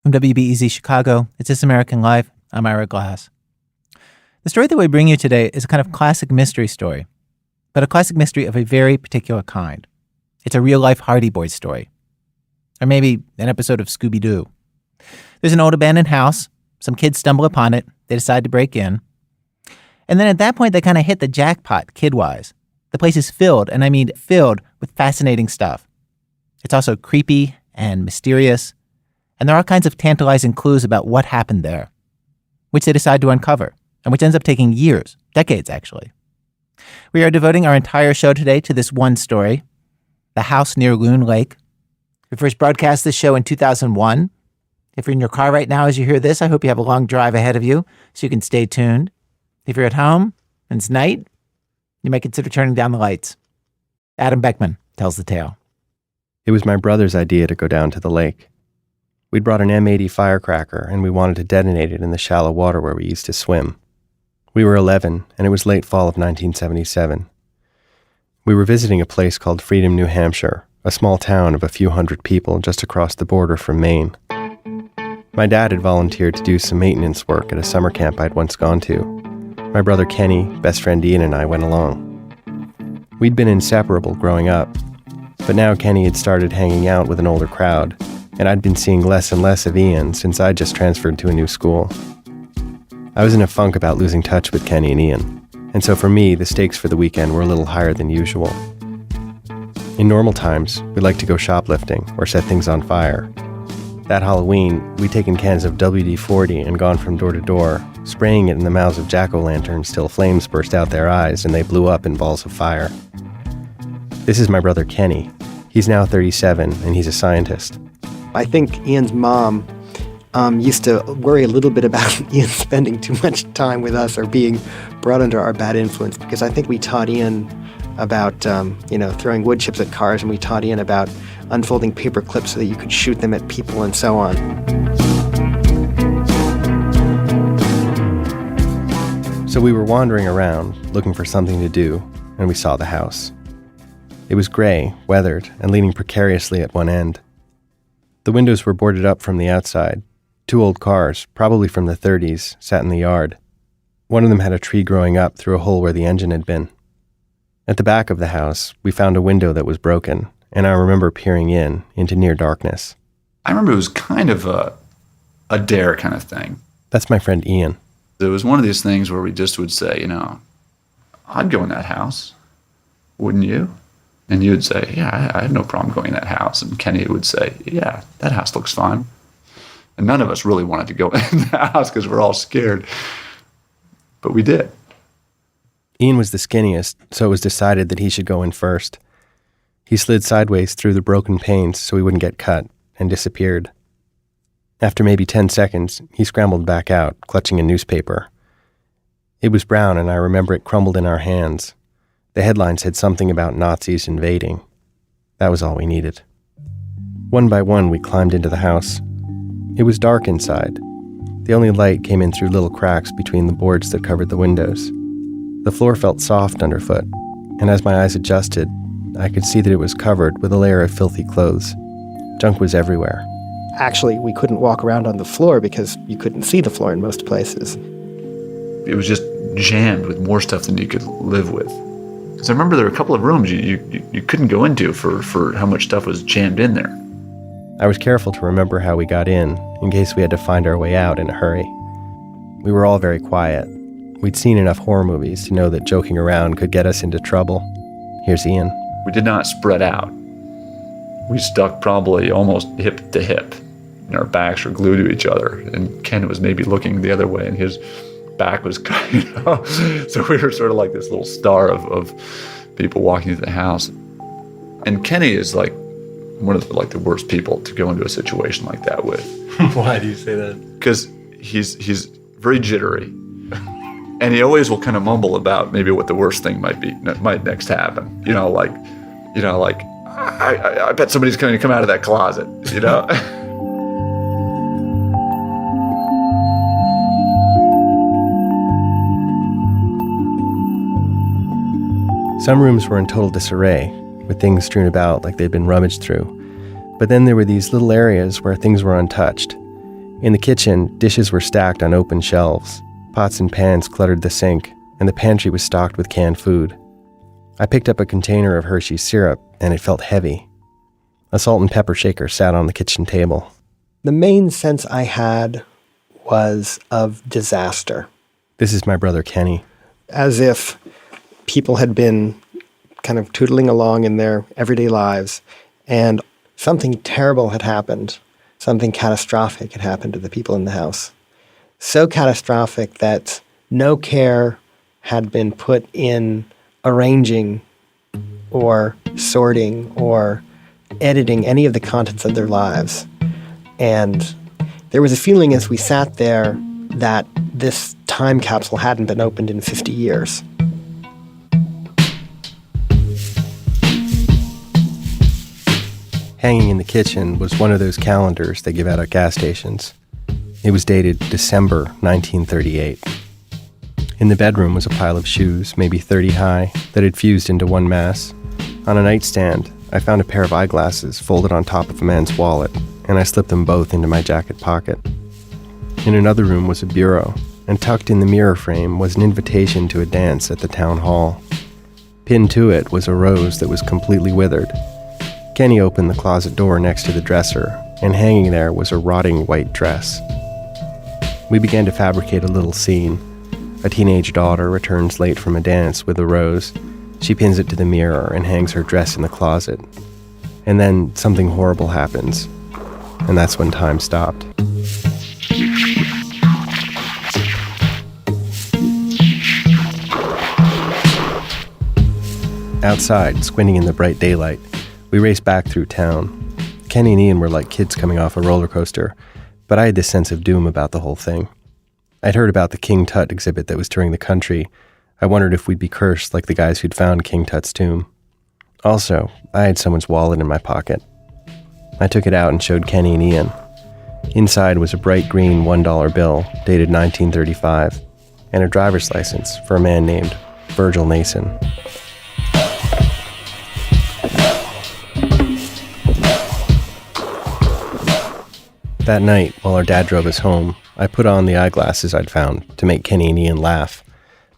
From WBEZ Chicago, it's This American Life. I'm Ira Glass. The story that we bring you today is a kind of classic mystery story, but a classic mystery of a very particular kind. It's a real-life Hardy Boys story. Or maybe an episode of Scooby-Doo. There's an old abandoned house. Some kids stumble upon it. They decide to break in. And then at that point, they kind of hit the jackpot, kid-wise. The place is filled, and I mean filled, with fascinating stuff. It's also creepy and mysterious. And there are all kinds of tantalizing clues about what happened there, which they decide to uncover, and which ends up taking years, decades actually. We are devoting our entire show today to this one story, the house near Loon Lake. We first broadcast this show in 2001. If you're in your car right now as you hear this, I hope you have a long drive ahead of you so you can stay tuned. If you're at home and it's night, you might consider turning down the lights. Adam Beckman tells the tale. It was my brother's idea to go down to the lake. We'd brought an M80 firecracker, and we wanted to detonate it in the shallow water where we used to swim. We were 11, and it was late fall of 1977. We were visiting a place called Freedom, New Hampshire, a small town of a few hundred people just across the border from Maine. My dad had volunteered to do some maintenance work at a summer camp I'd once gone to. My brother Kenny, best friend Ian, and I went along. We'd been inseparable growing up, but now Kenny had started hanging out with an older crowd, and I'd been seeing less and less of Ian since I'd just transferred to a new school. I was in a funk about losing touch with Kenny and Ian, and so for me, the stakes for the weekend were a little higher than usual. In normal times, we'd like to go shoplifting or set things on fire. That Halloween, we'd taken cans of WD-40 and gone from door to door, spraying it in the mouths of jack-o'-lanterns till flames burst out their eyes and they blew up in balls of fire. This is my brother Kenny. He's now 37, and he's a scientist. I think Ian's mom used to worry a little bit about Ian spending too much time with us or being brought under our bad influence, because I think we taught Ian about, throwing wood chips at cars, and we taught Ian about unfolding paper clips so that you could shoot them at people and so on. So we were wandering around, looking for something to do, and we saw the house. It was gray, weathered, and leaning precariously at one end. The windows were boarded up from the outside. 2 old cars, probably from the 30s, sat in the yard. One of them had a tree growing up through a hole where the engine had been. At the back of the house, we found a window that was broken, and I remember peering into near darkness. I remember it was kind of a dare kind of thing. That's my friend Ian. It was one of these things where we just would say, I'd go in that house. Wouldn't you? And you would say, yeah, I have no problem going in that house. And Kenny would say, yeah, that house looks fine. And none of us really wanted to go in the house because we're all scared. But we did. Ian was the skinniest, so it was decided that he should go in first. He slid sideways through the broken panes so he wouldn't get cut, and disappeared. After maybe 10 seconds, he scrambled back out, clutching a newspaper. It was brown, and I remember it crumbled in our hands. The headline said something about Nazis invading. That was all we needed. One by one, we climbed into the house. It was dark inside. The only light came in through little cracks between the boards that covered the windows. The floor felt soft underfoot, and as my eyes adjusted, I could see that it was covered with a layer of filthy clothes. Junk was everywhere. Actually, we couldn't walk around on the floor because you couldn't see the floor in most places. It was just jammed with more stuff than you could live with. Because I remember there were a couple of rooms you couldn't go into for how much stuff was jammed in there. I was careful to remember how we got in case we had to find our way out in a hurry. We were all very quiet. We'd seen enough horror movies to know that joking around could get us into trouble. Here's Ian. We did not spread out. We stuck probably almost hip to hip, and our backs were glued to each other. And Ken was maybe looking the other way, and his back was cut, So we were sort of like this little star of people walking through the house. And Kenny is like one of the worst people to go into a situation like that with. Why do you say that? Because he's very jittery. And he always will kind of mumble about maybe what the worst thing might next happen. I bet somebody's going to come out of that closet, Some rooms were in total disarray, with things strewn about like they'd been rummaged through. But then there were these little areas where things were untouched. In the kitchen, dishes were stacked on open shelves. Pots and pans cluttered the sink, and the pantry was stocked with canned food. I picked up a container of Hershey's syrup, and it felt heavy. A salt and pepper shaker sat on the kitchen table. The main sense I had was of disaster, This is my brother Kenny. as if people had been kind of tootling along in their everyday lives, and something terrible had happened. Something catastrophic had happened to the people in the house. So catastrophic that no care had been put in arranging or sorting or editing any of the contents of their lives. And there was a feeling as we sat there that this time capsule hadn't been opened in 50 years. Hanging in the kitchen was one of those calendars they give out at gas stations. It was dated December 1938. In the bedroom was a pile of shoes, maybe 30 high, that had fused into one mass. On a nightstand, I found a pair of eyeglasses folded on top of a man's wallet, and I slipped them both into my jacket pocket. In another room was a bureau, and tucked in the mirror frame was an invitation to a dance at the town hall. Pinned to it was a rose that was completely withered. Kenny opened the closet door next to the dresser, and hanging there was a rotting white dress. We began to fabricate a little scene. A teenage daughter returns late from a dance with a rose. She pins it to the mirror and hangs her dress in the closet. And then something horrible happens, and that's when time stopped. Outside, squinting in the bright daylight, we raced back through town. Kenny and Ian were like kids coming off a roller coaster, but I had this sense of doom about the whole thing. I'd heard about the King Tut exhibit that was touring the country. I wondered if we'd be cursed like the guys who'd found King Tut's tomb. Also, I had someone's wallet in my pocket. I took it out and showed Kenny and Ian. Inside was a bright green $1 bill, dated 1935, and a driver's license for a man named Virgil Nason. That night, while our dad drove us home, I put on the eyeglasses I'd found to make Kenny and Ian laugh,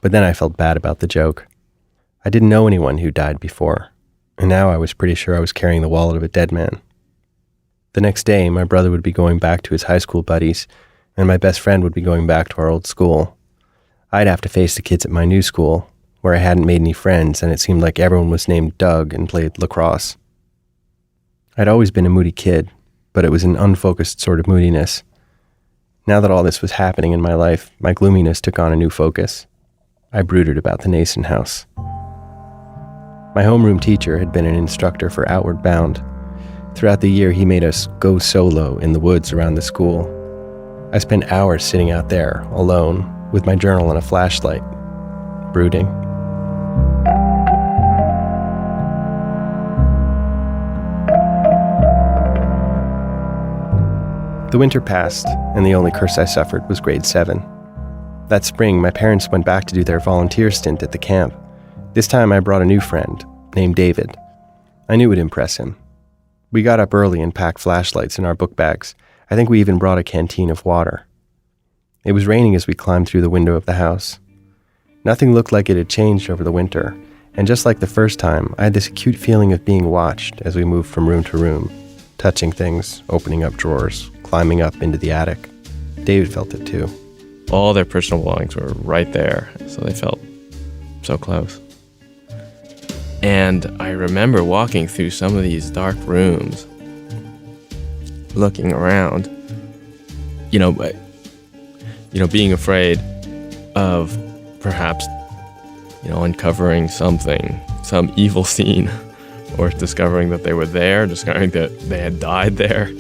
but then I felt bad about the joke. I didn't know anyone who died before, and now I was pretty sure I was carrying the wallet of a dead man. The next day, my brother would be going back to his high school buddies, and my best friend would be going back to our old school. I'd have to face the kids at my new school, where I hadn't made any friends, and it seemed like everyone was named Doug and played lacrosse. I'd always been a moody kid, but it was an unfocused sort of moodiness. Now that all this was happening in my life, my gloominess took on a new focus. I brooded about the Nason house. My homeroom teacher had been an instructor for Outward Bound. Throughout the year, he made us go solo in the woods around the school. I spent hours sitting out there, alone, with my journal and a flashlight, brooding. The winter passed, and the only curse I suffered was grade 7. That spring, my parents went back to do their volunteer stint at the camp. This time I brought a new friend, named David. I knew it would impress him. We got up early and packed flashlights in our book bags. I think we even brought a canteen of water. It was raining as we climbed through the window of the house. Nothing looked like it had changed over the winter, and just like the first time, I had this acute feeling of being watched as we moved from room to room, touching things, opening up drawers, climbing up into the attic. David felt it too. All their personal belongings were right there, so they felt so close. And I remember walking through some of these dark rooms, looking around, being afraid of perhaps, uncovering something, some evil scene, or discovering that they were there, discovering that they had died there.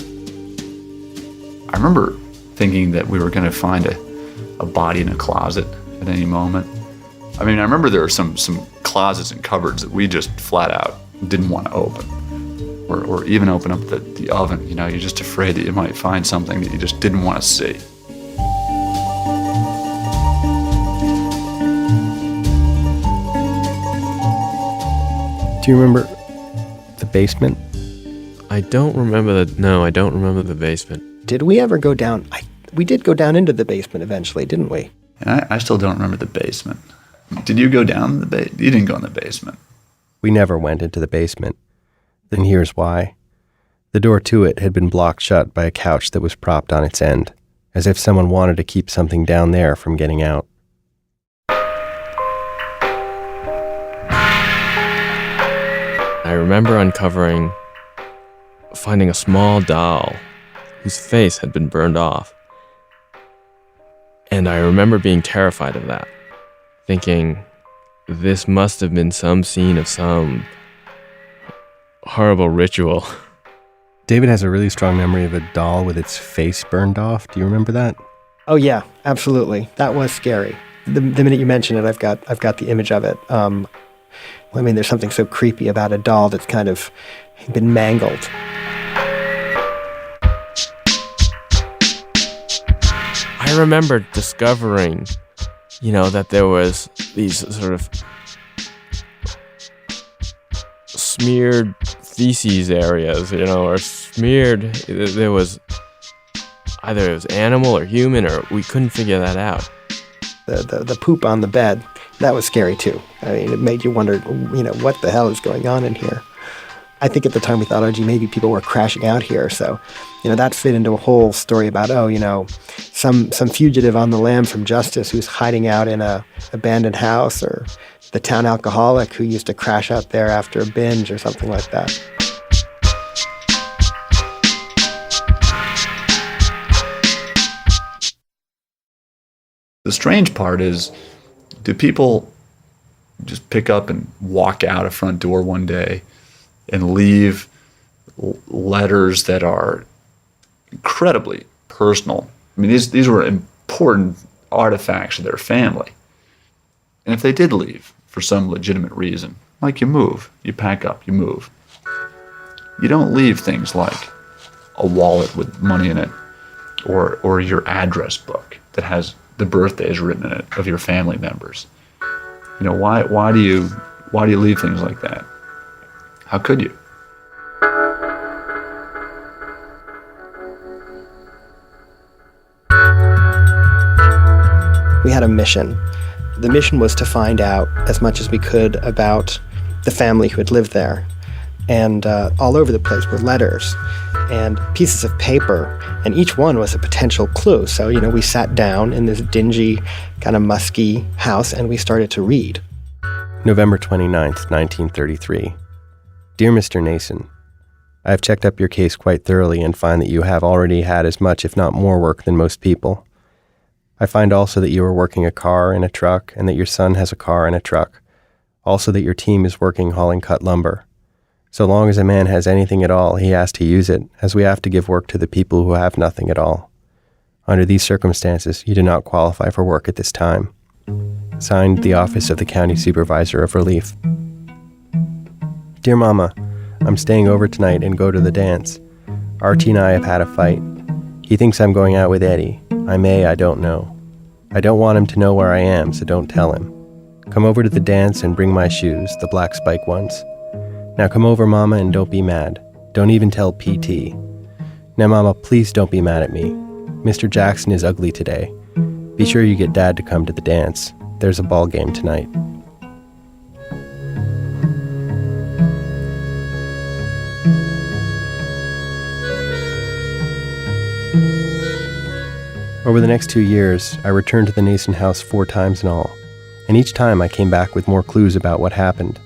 I remember thinking that we were going to find a body in a closet at any moment. I mean, I remember there were some closets and cupboards that we just flat out didn't want to open, or even open up the oven. You're just afraid that you might find something that you just didn't want to see. Do you remember the basement? I don't remember the basement. Did we ever go down? We did go down into the basement eventually, didn't we? And I still don't remember the basement. Did you go down the basement? You didn't go in the basement. We never went into the basement. Then here's why. The door to it had been blocked shut by a couch that was propped on its end, as if someone wanted to keep something down there from getting out. I remember finding a small doll whose face had been burned off. And I remember being terrified of that, thinking this must have been some scene of some horrible ritual. David has a really strong memory of a doll with its face burned off. Do you remember that? Oh yeah, absolutely. That was scary. The minute you mention it, I've got the image of it. I mean, there's something so creepy about a doll that's kind of been mangled. I remember discovering, that there was these sort of smeared feces areas, or smeared, there was either it was animal or human, or we couldn't figure that out. The poop on the bed, that was scary too. I mean, it made you wonder, what the hell is going on in here? I think at the time we thought, oh, gee, maybe people were crashing out here. So, that fit into a whole story about, some fugitive on the lam from justice who's hiding out in a abandoned house, or the town alcoholic who used to crash out there after a binge or something like that. The strange part is, do people just pick up and walk out a front door one day and leave letters that are incredibly personal? I mean, these were important artifacts of their family. And if they did leave for some legitimate reason, like you move, you pack up, you move, you don't leave things like a wallet with money in it, or your address book that has the birthdays written in it of your family members. Why do you leave things like that? How could you? We had a mission. The mission was to find out as much as we could about the family who had lived there. And all over the place were letters and pieces of paper, and each one was a potential clue. So, we sat down in this dingy, kind of musky house, and we started to read. November 29th, 1933. Dear Mr. Nason, I have checked up your case quite thoroughly and find that you have already had as much, if not more, work than most people. I find also that you are working a car and a truck, and that your son has a car and a truck. Also that your team is working hauling cut lumber. So long as a man has anything at all, he has to use it, as we have to give work to the people who have nothing at all. Under these circumstances, you do not qualify for work at this time. Signed, the Office of the County Supervisor of Relief. Dear Mama, I'm staying over tonight and go to the dance. Archie and I have had a fight. He thinks I'm going out with Eddie. I don't know. I don't want him to know where I am, so don't tell him. Come over to the dance and bring my shoes, the black spike ones. Now come over, Mama, and don't be mad. Don't even tell PT. Now, Mama, please don't be mad at me. Mr. Jackson is ugly today. Be sure you get Dad to come to the dance. There's a ball game tonight. Over the next 2 years, I returned to the Nason house 4 times in all, and each time I came back with more clues about what happened.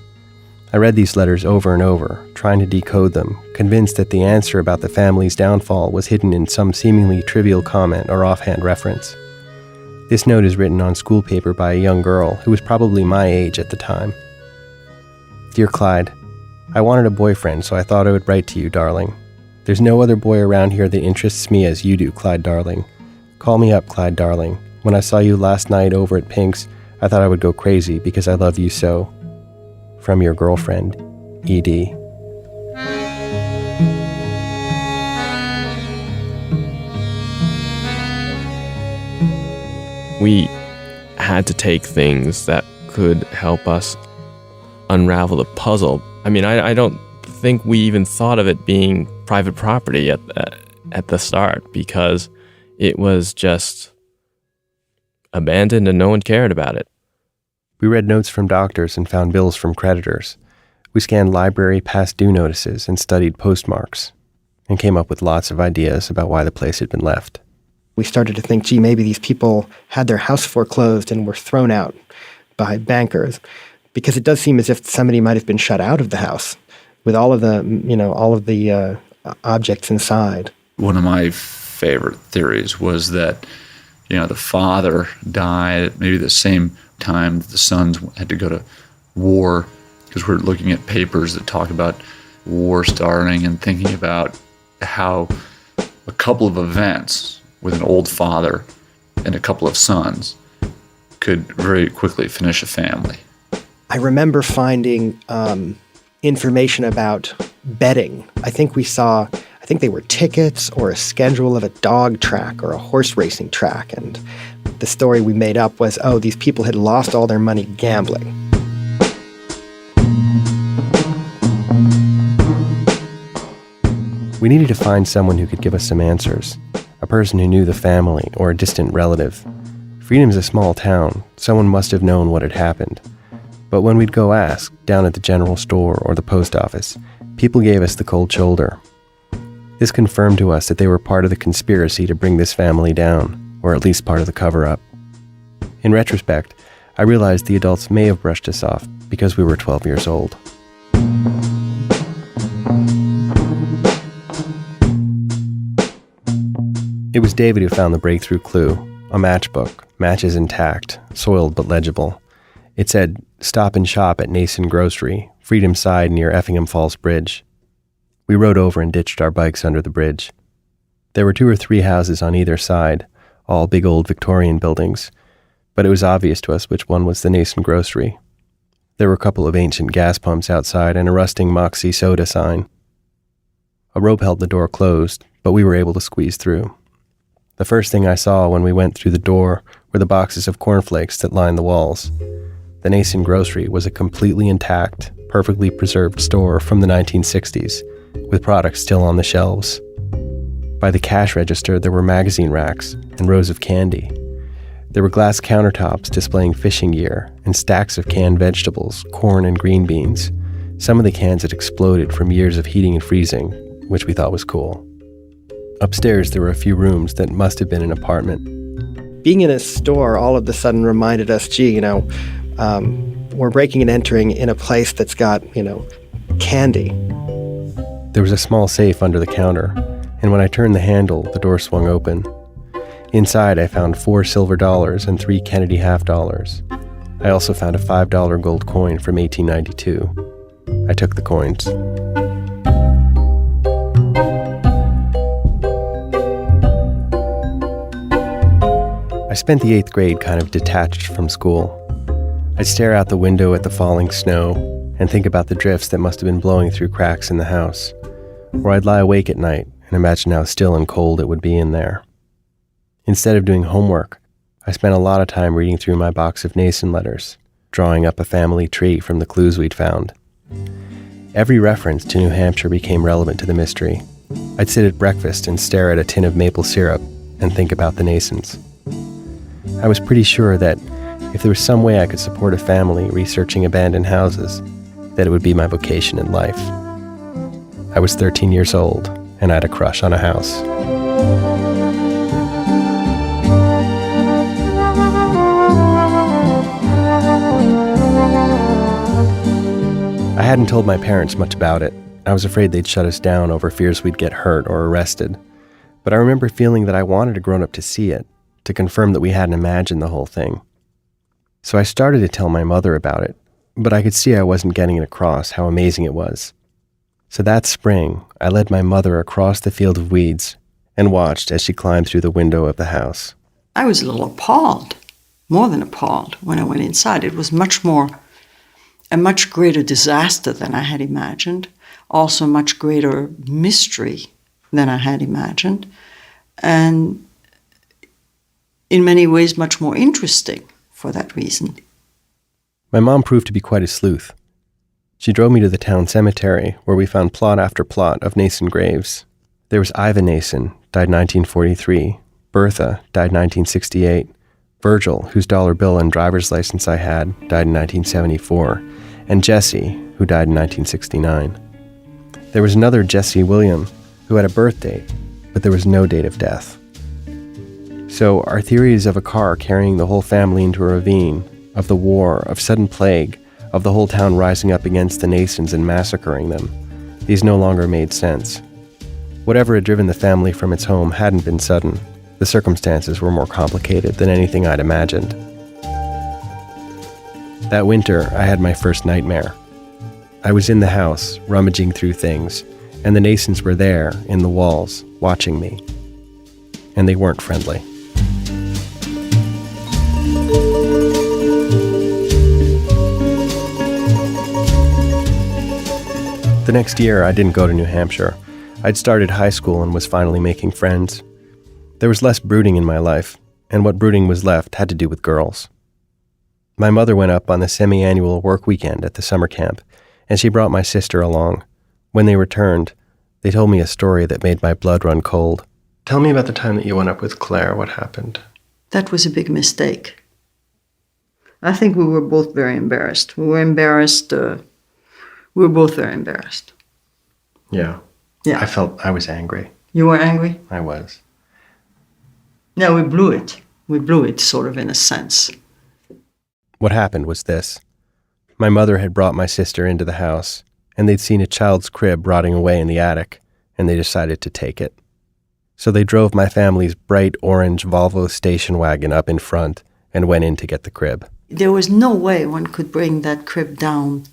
I read these letters over and over, trying to decode them, convinced that the answer about the family's downfall was hidden in some seemingly trivial comment or offhand reference. This note is written on school paper by a young girl who was probably my age at the time. Dear Clyde, I wanted a boyfriend, so I thought I would write to you, darling. There's no other boy around here that interests me as you do, Clyde darling. Call me up, Clyde darling. When I saw you last night over at Pink's, I thought I would go crazy because I love you so. From your girlfriend, E.D. We had to take things that could help us unravel the puzzle. I mean, I don't think we even thought of it being private property at the start because it was just abandoned and no one cared about it. We read notes from doctors and found bills from creditors. We scanned library past due notices and studied postmarks and came up with lots of ideas about why the place had been left. We started to think, gee, maybe these people had their house foreclosed and were thrown out by bankers, because it does seem as if somebody might have been shut out of the house with all of the objects inside. One of my favorite theories was that, the father died at maybe the same time that the sons had to go to war, because we're looking at papers that talk about war starting and thinking about how a couple of events with an old father and a couple of sons could very quickly finish a family. I remember finding information about betting. I think they were tickets or a schedule of a dog track or a horse racing track. And the story we made up was, these people had lost all their money gambling. We needed to find someone who could give us some answers, a person who knew the family or a distant relative. Freedom's a small town. Someone must have known what had happened. But when we'd go ask, down at the general store or the post office, people gave us the cold shoulder. This confirmed to us that they were part of the conspiracy to bring this family down, or at least part of the cover-up. In retrospect, I realized the adults may have brushed us off because we were 12 years old. It was David who found the breakthrough clue, a matchbook, matches intact, soiled but legible. It said, "Stop and shop at Nason Grocery, Freedom Side near Effingham Falls Bridge." We rode over and ditched our bikes under the bridge. There were 2 or 3 houses on either side, all big old Victorian buildings, but it was obvious to us which one was the Nason Grocery. There were a couple of ancient gas pumps outside and a rusting Moxie soda sign. A rope held the door closed, but we were able to squeeze through. The first thing I saw when we went through the door were the boxes of cornflakes that lined the walls. The Nason Grocery was a completely intact, perfectly preserved store from the 1960s, with products still on the shelves. By the cash register, there were magazine racks and rows of candy. There were glass countertops displaying fishing gear and stacks of canned vegetables, corn and green beans. Some of the cans had exploded from years of heating and freezing, which we thought was cool. Upstairs, there were a few rooms that must have been an apartment. Being in a store all of a sudden reminded us, we're breaking and entering in a place that's got, candy. There was a small safe under the counter, and when I turned the handle, the door swung open. Inside, I found 4 silver dollars and 3 Kennedy half-dollars. I also found a $5 gold coin from 1892. I took the coins. I spent the 8th grade kind of detached from school. I'd stare out the window at the falling snow and think about the drifts that must have been blowing through cracks in the house. Or I'd lie awake at night and imagine how still and cold it would be in there. Instead of doing homework, I spent a lot of time reading through my box of Nason letters, drawing up a family tree from the clues we'd found. Every reference to New Hampshire became relevant to the mystery. I'd sit at breakfast and stare at a tin of maple syrup and think about the Nasons. I was pretty sure that if there was some way I could support a family researching abandoned houses, that it would be my vocation in life. I was 13 years old, and I had a crush on a house. I hadn't told my parents much about it. I was afraid they'd shut us down over fears we'd get hurt or arrested. But I remember feeling that I wanted a grown-up to see it, to confirm that we hadn't imagined the whole thing. So I started to tell my mother about it, but I could see I wasn't getting it across how amazing it was. So that spring, I led my mother across the field of weeds and watched as she climbed through the window of the house. I was a little appalled, more than appalled, when I went inside. It was a much greater disaster than I had imagined, also much greater mystery than I had imagined, and in many ways much more interesting for that reason. My mom proved to be quite a sleuth. She drove me to the town cemetery, where we found plot after plot of Nason graves. There was Iva Nason, died 1943, Bertha, died 1968, Virgil, whose dollar bill and driver's license I had, died in 1974, and Jesse, who died in 1969. There was another Jesse William, who had a birth date, but there was no date of death. So our theories of a car carrying the whole family into a ravine, of the war, of sudden plague, of the whole town rising up against the Nasons and massacring them, these no longer made sense. Whatever had driven the family from its home hadn't been sudden. The circumstances were more complicated than anything I'd imagined. That winter, I had my first nightmare. I was in the house, rummaging through things, and the Nasons were there, in the walls, watching me. And they weren't friendly. The next year, I didn't go to New Hampshire. I'd started high school and was finally making friends. There was less brooding in my life, and what brooding was left had to do with girls. My mother went up on the semi-annual work weekend at the summer camp, and she brought my sister along. When they returned, they told me a story that made my blood run cold. Tell me about the time that you went up with Claire. What happened? That was a big mistake. I think we were both very embarrassed. We were both very embarrassed. Yeah. Yeah. I was angry. You were angry? I was. No, we blew it. We blew it, sort of, in a sense. What happened was this. My mother had brought my sister into the house, and they'd seen a child's crib rotting away in the attic, and they decided to take it. So they drove my family's bright orange Volvo station wagon up in front and went in to get the crib. There was no way one could bring that crib down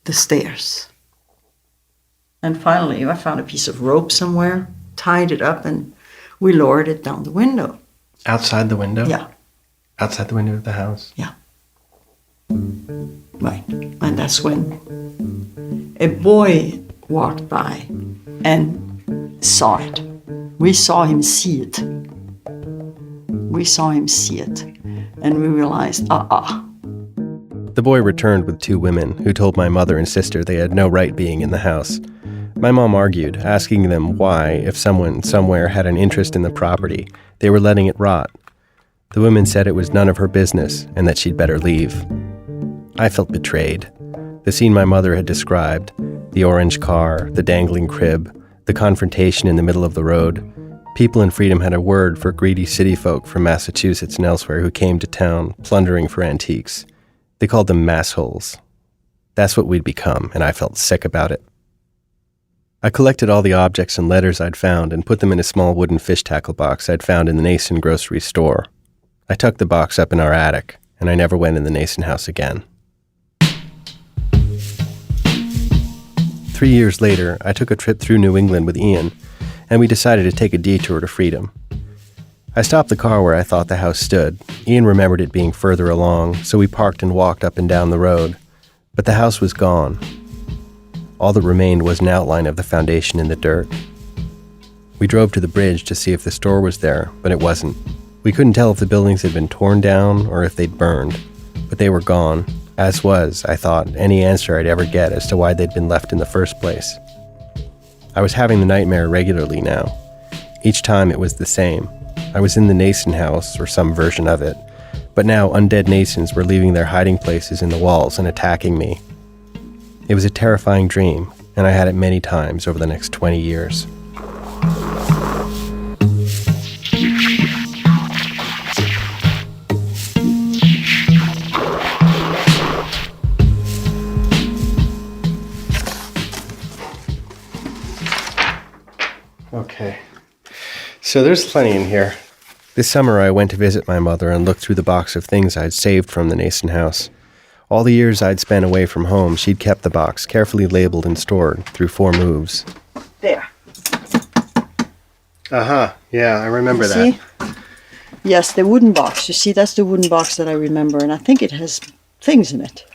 the stairs. And finally, I found a piece of rope somewhere, tied it up, and we lowered it down the window. Outside the window? Yeah. Outside the window of the house? Yeah. Right. And that's when a boy walked by and saw it. We saw him see it. And we realized, The boy returned with two women who told my mother and sister they had no right being in the house. My mom argued, asking them why, if someone somewhere had an interest in the property, they were letting it rot. The women said it was none of her business and that she'd better leave. I felt betrayed. The scene my mother had described, the orange car, the dangling crib, the confrontation in the middle of the road. People in Freedom had a word for greedy city folk from Massachusetts and elsewhere who came to town, plundering for antiques. They called them massholes. That's what we'd become, and I felt sick about it. I collected all the objects and letters I'd found and put them in a small wooden fish tackle box I'd found in the Nason grocery store. I tucked the box up in our attic, and I never went in the Nason house again. 3 years later, I took a trip through New England with Ian, and we decided to take a detour to Freedom. I stopped the car where I thought the house stood. Ian remembered it being further along, so we parked and walked up and down the road. But the house was gone. All that remained was an outline of the foundation in the dirt. We drove to the bridge to see if the store was there, but it wasn't. We couldn't tell if the buildings had been torn down or if they'd burned, but they were gone, as was, I thought, any answer I'd ever get as to why they'd been left in the first place. I was having the nightmare regularly now. Each time it was the same. I was in the Nason house, or some version of it, but now undead Nasons were leaving their hiding places in the walls and attacking me. It was a terrifying dream, and I had it many times over the next 20 years. Okay, so there's plenty in here. This summer I went to visit my mother and looked through the box of things I'd saved from the Nason house. All the years I'd spent away from home, she'd kept the box carefully labeled and stored through 4 moves. There. Yeah, I remember that. See? Yes, the wooden box. You see, that's the wooden box that I remember, and I think it has things in it.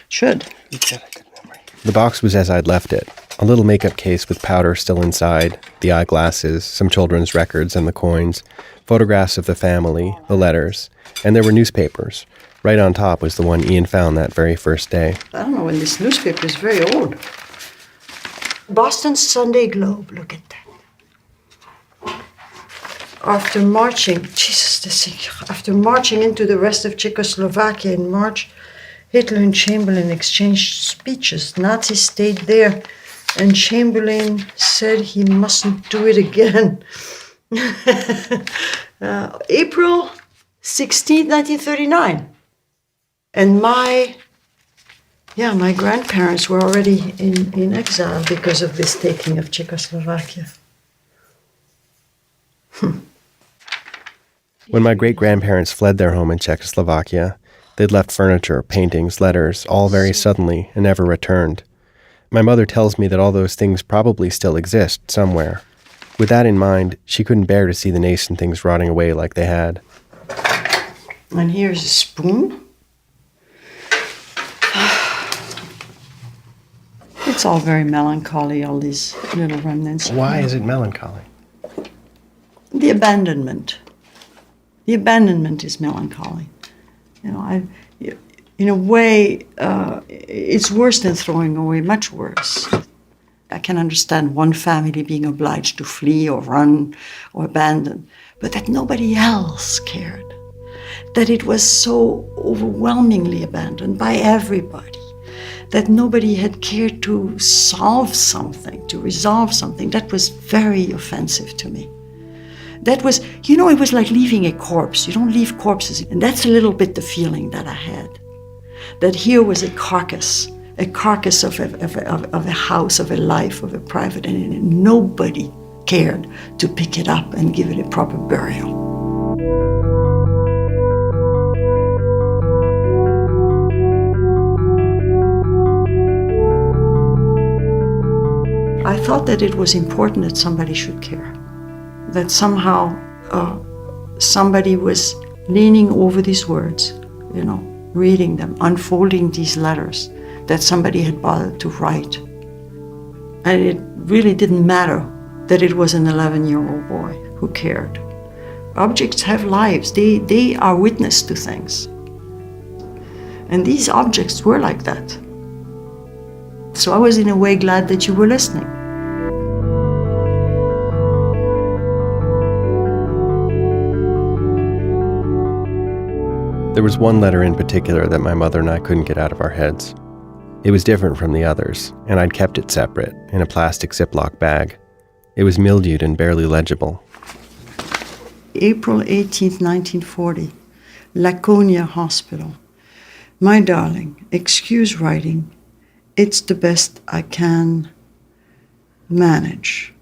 Should. You've got a good memory. The box was as I'd left it. A little makeup case with powder still inside, the eyeglasses, some children's records and the coins, photographs of the family, the letters, and there were newspapers. Right on top was the one Ian found that very first day. I don't know when this newspaper is very old. Boston Sunday Globe, look at that. after marching into the rest of Czechoslovakia in March, Hitler and Chamberlain exchanged speeches. Nazis stayed there, and Chamberlain said he mustn't do it again. April 16, 1939. And my grandparents were already in exile because of this taking of Czechoslovakia. When my great-grandparents fled their home in Czechoslovakia, they'd left furniture, paintings, letters, all very suddenly, and never returned. My mother tells me that all those things probably still exist somewhere. With that in mind, she couldn't bear to see the Nason things rotting away like they had. And here's a spoon. It's all very melancholy, all these little remnants. Why is it melancholy? The abandonment. The abandonment is melancholy. In a way, it's worse than throwing away, much worse. I can understand one family being obliged to flee or run or abandon, but that nobody else cared. That it was so overwhelmingly abandoned by everybody. That nobody had cared to solve something, to resolve something. That was very offensive to me. That was, it was like leaving a corpse. You don't leave corpses. And that's a little bit the feeling that I had. That here was a carcass of a house, of a life, of a private, and nobody cared to pick it up and give it a proper burial. I thought that it was important that somebody should care. That somehow somebody was leaning over these words, reading them, unfolding these letters that somebody had bothered to write. And it really didn't matter that it was an 11-year-old boy who cared. Objects have lives. They are witness to things. And these objects were like that. So I was in a way glad that you were listening. There was one letter in particular that my mother and I couldn't get out of our heads. It was different from the others, and I'd kept it separate, in a plastic Ziploc bag. It was mildewed and barely legible. April 18th, 1940, Laconia Hospital. My darling, excuse writing. It's the best I can manage.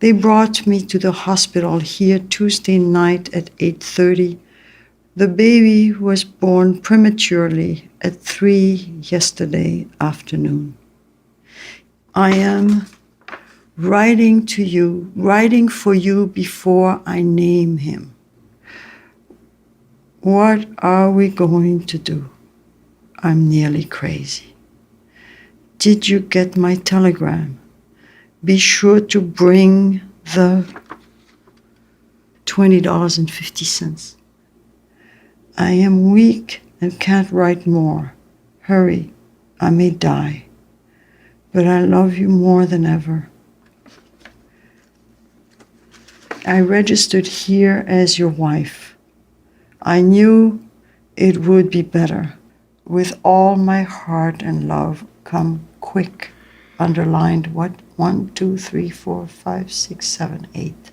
They brought me to the hospital here Tuesday night at 8:30. The baby was born prematurely at 3 yesterday afternoon. I am writing for you before I name him. What are we going to do? I'm nearly crazy. Did you get my telegram? Be sure to bring the $20.50. I am weak and can't write more. Hurry, I may die. But I love you more than ever. I registered here as your wife. I knew it would be better. With all my heart and love, come quick. Underlined what? 1, 2, 3, 4, 5, 6, 7, 8.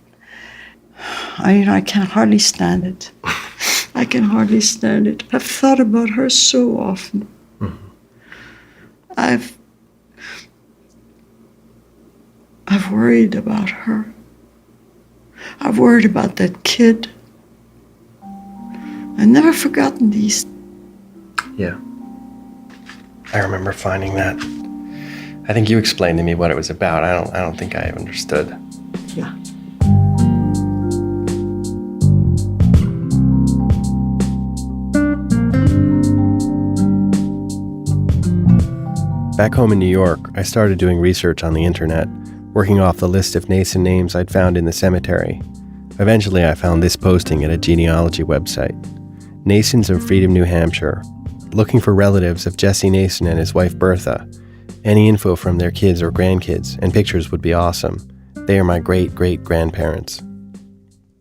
I can hardly stand it. I can hardly stand it. I've thought about her so often. Mm-hmm. I've worried about her. I've worried about that kid. I've never forgotten these. Yeah. I remember finding that. I think you explained to me what it was about. I don't think I understood. Yeah. Back home in New York, I started doing research on the internet, working off the list of Nason names I'd found in the cemetery. Eventually, I found this posting at a genealogy website. Nasons of Freedom, New Hampshire, looking for relatives of Jesse Nason and his wife Bertha. Any info from their kids or grandkids, and pictures would be awesome. They are my great-great-grandparents.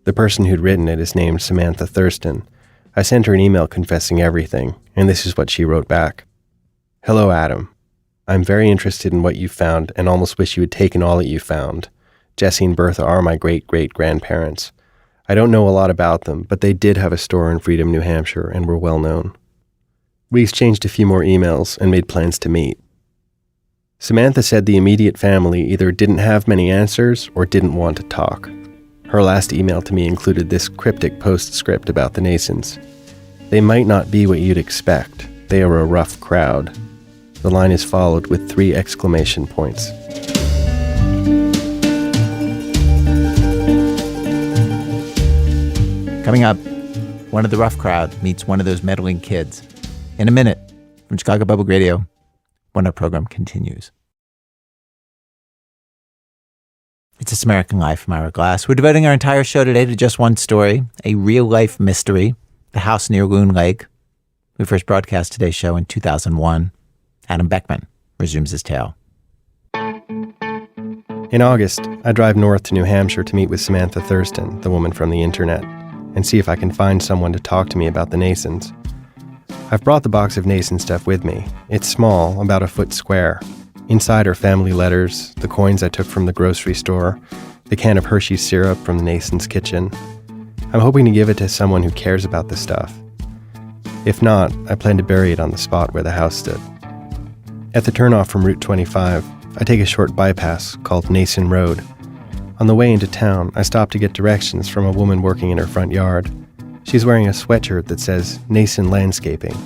The person who'd written it is named Samantha Thurston. I sent her an email confessing everything, and this is what she wrote back. Hello, Adam. I'm very interested in what you found and almost wish you had taken all that you found. Jesse and Bertha are my great-great-grandparents. I don't know a lot about them, but they did have a store in Freedom, New Hampshire, and were well known. We exchanged a few more emails and made plans to meet. Samantha said the immediate family either didn't have many answers or didn't want to talk. Her last email to me included this cryptic postscript about the Nasons. They might not be what you'd expect. They are a rough crowd. The line is followed with 3 exclamation points. Coming up, one of the rough crowd meets one of those meddling kids. In a minute, from Chicago Public Radio, when our program continues. It's This American Life. I'm Ira Glass. We're devoting our entire show today to just one story, a real-life mystery, the house near Loon Lake. We first broadcast today's show in 2001. Adam Beckman resumes his tale. In August, I drive north to New Hampshire to meet with Samantha Thurston, the woman from the internet, and see if I can find someone to talk to me about the Nasons. I've brought the box of Nason stuff with me. It's small, about a foot square. Inside are family letters, the coins I took from the grocery store, the can of Hershey's syrup from the Nason's kitchen. I'm hoping to give it to someone who cares about the stuff. If not, I plan to bury it on the spot where the house stood. At the turnoff from Route 25, I take a short bypass called Nason Road. On the way into town, I stop to get directions from a woman working in her front yard. She's wearing a sweatshirt that says Nason Landscaping.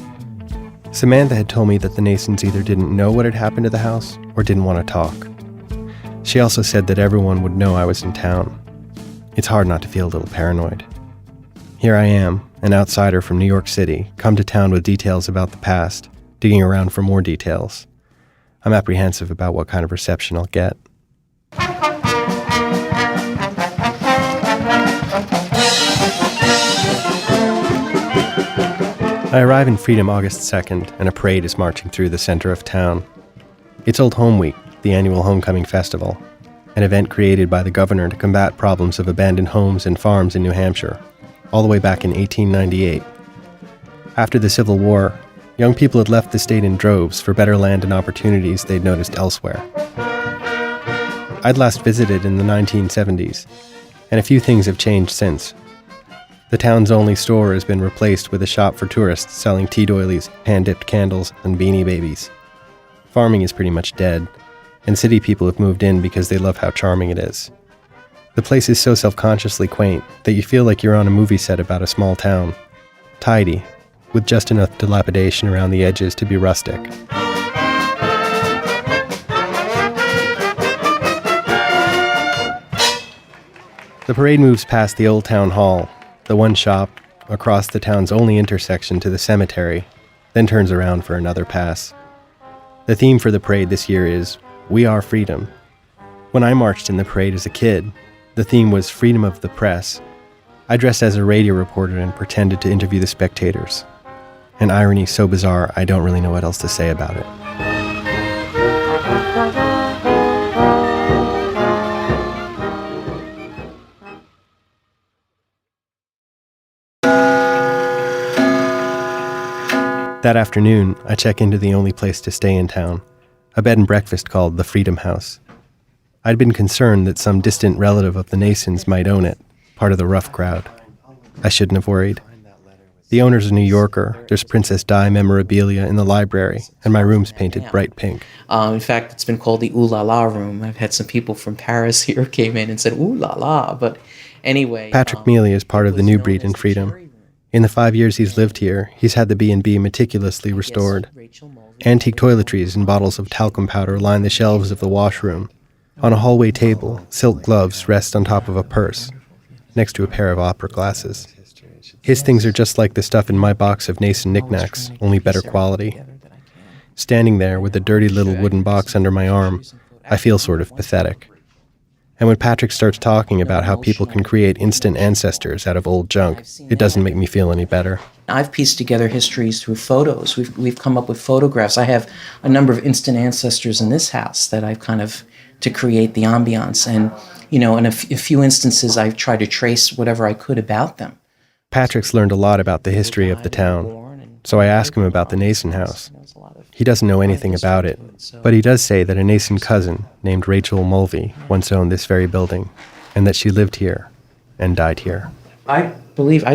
Samantha had told me that the Nasons either didn't know what had happened to the house or didn't want to talk. She also said that everyone would know I was in town. It's hard not to feel a little paranoid. Here I am, an outsider from New York City, come to town with details about the past, digging around for more details. I'm apprehensive about what kind of reception I'll get. I arrive in Freedom August 2nd, and a parade is marching through the center of town. It's Old Home Week, the annual homecoming festival, an event created by the governor to combat problems of abandoned homes and farms in New Hampshire, all the way back in 1898. After the Civil War, young people had left the state in droves for better land and opportunities they'd noticed elsewhere. I'd last visited in the 1970s, and a few things have changed since. The town's only store has been replaced with a shop for tourists selling tea doilies, hand-dipped candles, and beanie babies. Farming is pretty much dead, and city people have moved in because they love how charming it is. The place is so self-consciously quaint that you feel like you're on a movie set about a small town. Tidy, with just enough dilapidation around the edges to be rustic. The parade moves past the Old Town Hall, the one shop, across the town's only intersection to the cemetery, then turns around for another pass. The theme for the parade this year is, We Are Freedom. When I marched in the parade as a kid, the theme was Freedom of the Press. I dressed as a radio reporter and pretended to interview the spectators. An irony so bizarre, I don't really know what else to say about it. That afternoon, I check into the only place to stay in town, a bed and breakfast called the Freedom House. I'd been concerned that some distant relative of the Nasons might own it, part of the rough crowd. I shouldn't have worried. The owner's a New Yorker. There's Princess Di memorabilia in the library, and my room's painted bright pink. In fact, it's been called the Ooh La La room. I've had some people from Paris here came in and said, Ooh La La, but anyway. Patrick Mealy is part of the new breed in Freedom. In the 5 years he's lived here, he's had the B&B meticulously restored. Antique toiletries and bottles of talcum powder line the shelves of the washroom. On a hallway table, silk gloves rest on top of a purse, next to a pair of opera glasses. His things are just like the stuff in my box of Nason knickknacks, only better quality. Standing there with a dirty little wooden box under my arm, I feel sort of pathetic. And when Patrick starts talking about how people can create instant ancestors out of old junk, it doesn't make me feel any better. I've pieced together histories through photos. We've come up with photographs. I have a number of instant ancestors in this house that I've kind of, to create the ambiance. And in a few instances, I've tried to trace whatever I could about them. Patrick's learned a lot about the history of the town, so I ask him about the Nason house. He doesn't know anything about it, but he does say that a Nason cousin named Rachel Mulvey once owned this very building, and that she lived here and died here. I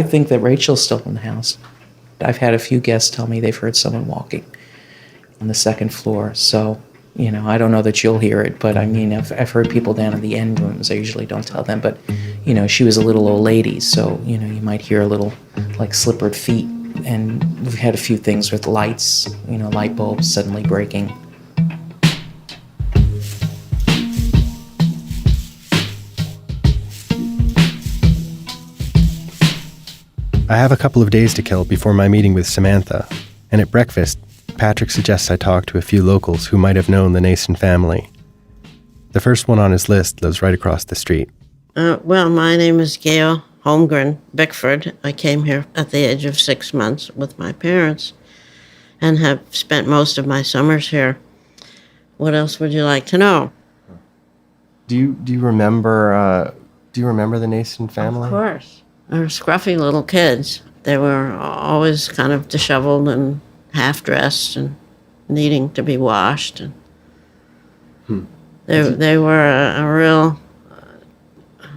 think that Rachel's still in the house. I've had a few guests tell me they've heard someone walking on the second floor, so, I don't know that you'll hear it, but I mean, I've heard people down in the end rooms. I usually don't tell them, but, she was a little old lady, so, you might hear a little, like, slippered feet. And we've had a few things with lights, light bulbs suddenly breaking. I have a couple of days to kill before my meeting with Samantha, and at breakfast, Patrick suggests I talk to a few locals who might have known the Nason family. The first one on his list lives right across the street. Well, my name is Gail Holmgren Bickford. I came here at the age of 6 months with my parents and have spent most of my summers here. What else would you like to know? Do you remember the Nason family? Of course. They were scruffy little kids. They were always kind of disheveled and half-dressed and needing to be washed. And they were a real,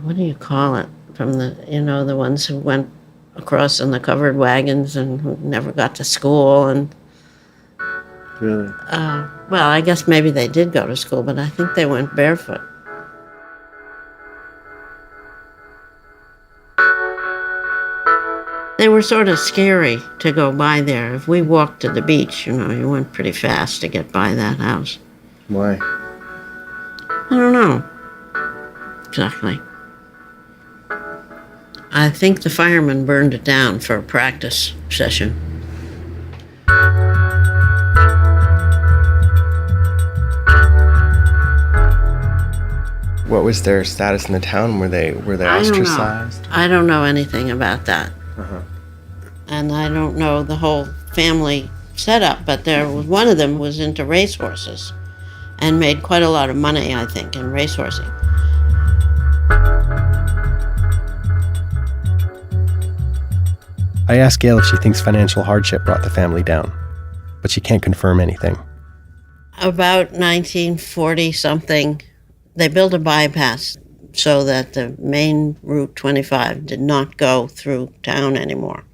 what do you call it? From the ones who went across in the covered wagons and who never got to school. And Really? well, I guess maybe they did go to school, but I think they went barefoot. They were sort of scary to go by there. If we walked to the beach, you went pretty fast to get by that house. Why? I don't know exactly. I think the firemen burned it down for a practice session. What was their status in the town? Were they ostracized? I don't know anything about that. Uh-huh. And I don't know the whole family setup, but one of them was into racehorses and made quite a lot of money, I think, in racehorsing. I asked Gail if she thinks financial hardship brought the family down, but she can't confirm anything. About 1940-something, they built a bypass so that the main Route 25 did not go through town anymore.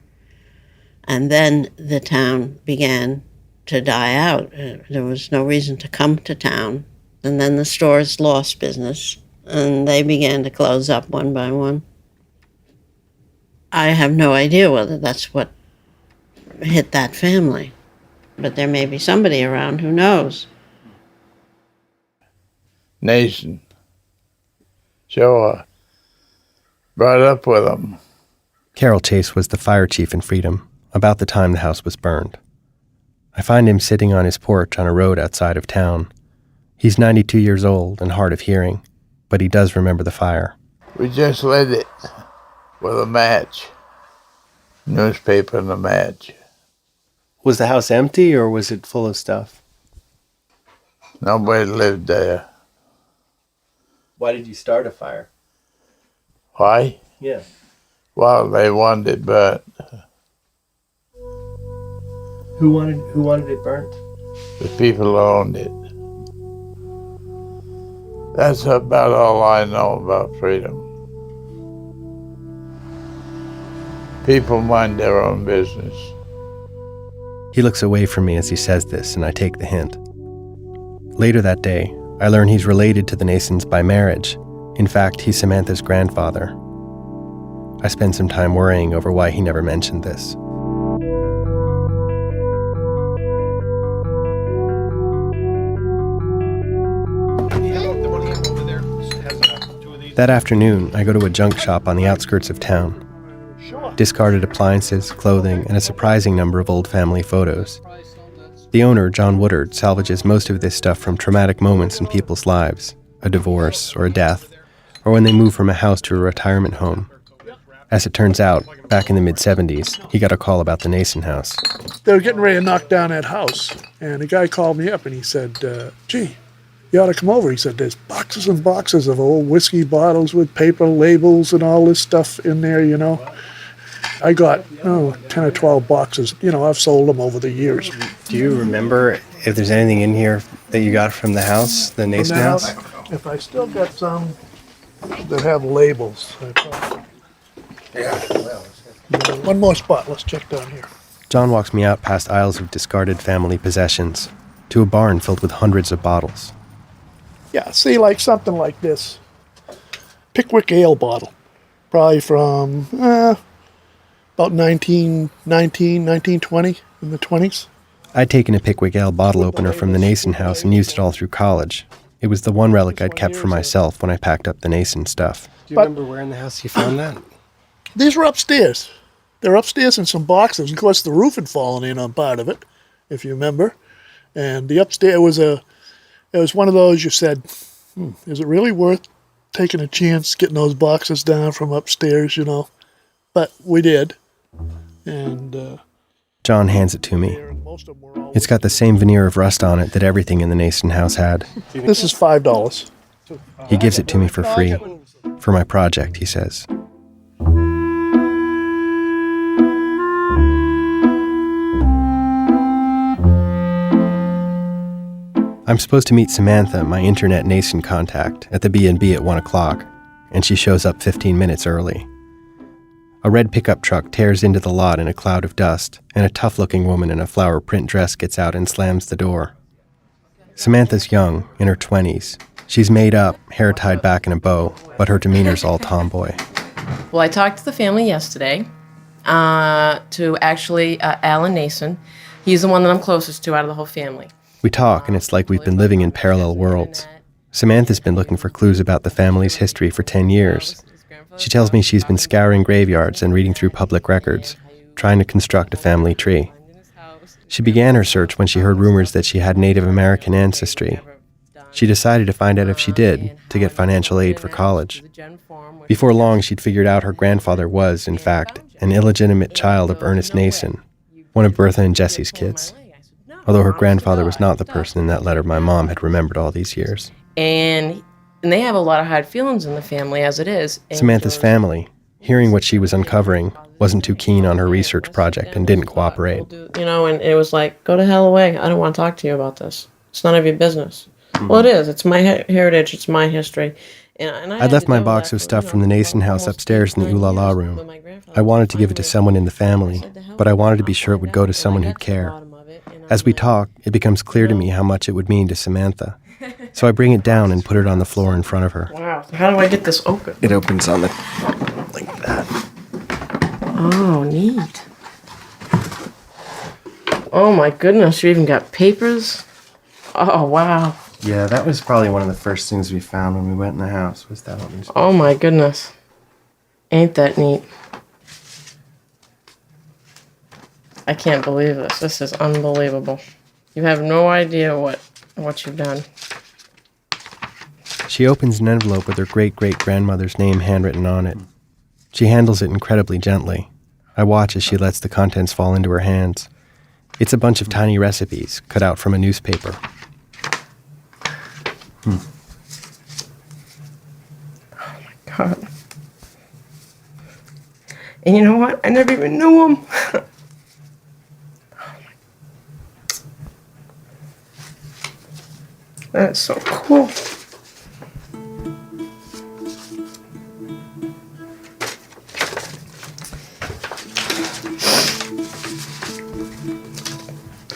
And then the town began to die out. There was no reason to come to town. And then the stores lost business, and they began to close up one by one. I have no idea whether that's what hit that family, but there may be somebody around who knows. Nason. Sure. Brought up with them. Carroll Chase was the fire chief in Freedom about the time the house was burned. I find him sitting on his porch on a road outside of town. He's 92 years old and hard of hearing, but he does remember the fire. We just lit it with a match. Newspaper and a match. Was the house empty or was it full of stuff? Nobody lived there. Why did you start a fire? Why? Yeah. Well, they wanted it burnt. Who wanted it burnt? The people who owned it. That's about all I know about freedom. People mind their own business. He looks away from me as he says this, and I take the hint. Later that day, I learn he's related to the Nasons by marriage. In fact, he's Samantha's grandfather. I spend some time worrying over why he never mentioned this. That afternoon, I go to a junk shop on the outskirts of town. Discarded appliances, clothing, and a surprising number of old family photos. The owner, John Woodard, salvages most of this stuff from traumatic moments in people's lives, a divorce or a death, or when they move from a house to a retirement home. As it turns out, back in the mid-'70s, he got a call about the Nason house. They were getting ready to knock down that house, and a guy called me up and he said, gee, you ought to come over. He said, there's boxes and boxes of old whiskey bottles with paper labels and all this stuff in there, you know. I got, 10 or 12 boxes. You know, I've sold them over the years. Do you remember if there's anything in here that you got from the house, the Nason house? If I still got some that have labels. One more spot. Let's check down here. John walks me out past aisles of discarded family possessions to a barn filled with hundreds of bottles. Yeah, see, like something like this. Pickwick ale bottle. Probably from about 1920, in the 20s. I'd taken a Pickwick ale bottle opener from the Nason house and used it all through college. It was the one relic I'd kept for myself when I packed up the Nason stuff. Do you remember where in the house you found that? These were upstairs. They're upstairs in some boxes. Of course, the roof had fallen in on part of it, if you remember. And the upstairs it was one of those you said, is it really worth taking a chance getting those boxes down from upstairs, you know? But we did. And John hands it to me. It's got the same veneer of rust on it that everything in the Nason house had. This is $5. He gives it to me for free. For my project, he says. I'm supposed to meet Samantha, my internet Nason contact, at the B&B at 1 o'clock, and she shows up 15 minutes early. A red pickup truck tears into the lot in a cloud of dust, and a tough-looking woman in a flower print dress gets out and slams the door. Samantha's young, in her 20s. She's made up, hair tied back in a bow, but her demeanor's all tomboy. Well, I talked to the family yesterday, to actually Alan Nason. He's the one that I'm closest to out of the whole family. We talk, and it's like we've been living in parallel worlds. Samantha's been looking for clues about the family's history for 10 years. She tells me she's been scouring graveyards and reading through public records, trying to construct a family tree. She began her search when she heard rumors that she had Native American ancestry. She decided to find out if she did, to get financial aid for college. Before long, she'd figured out her grandfather was, in fact, an illegitimate child of Ernest Nason, one of Bertha and Jesse's kids. Although her grandfather was not the person in that letter my mom had remembered all these years. And they have a lot of hard feelings in the family as it is. Samantha's family, hearing what she was uncovering, wasn't too keen on her research project and didn't cooperate. You know, and it was like, go to hell away. I don't want to talk to you about this. It's none of your business. Well, it is. It's my heritage. It's my history. And I'd left my box of stuff from the Nason house upstairs in the Ooh La La room. I wanted to give it to someone in the family, but I wanted to be sure it would go to someone who'd care. As we talk, it becomes clear to me how much it would mean to Samantha. So I bring it down and put it on the floor in front of her. Wow. How do I get this open? It opens on the... like that. Oh, neat. Oh, my goodness. You even got papers? Oh, wow. Yeah, that was probably one of the first things we found when we went in the house, was that one. Oh, my goodness. Ain't that neat. I can't believe this. This is unbelievable. You have no idea what you've done. She opens an envelope with her great-great-grandmother's name handwritten on it. She handles it incredibly gently. I watch as she lets the contents fall into her hands. It's a bunch of tiny recipes cut out from a newspaper. Oh my God. And you know what? I never even knew him. That's so cool.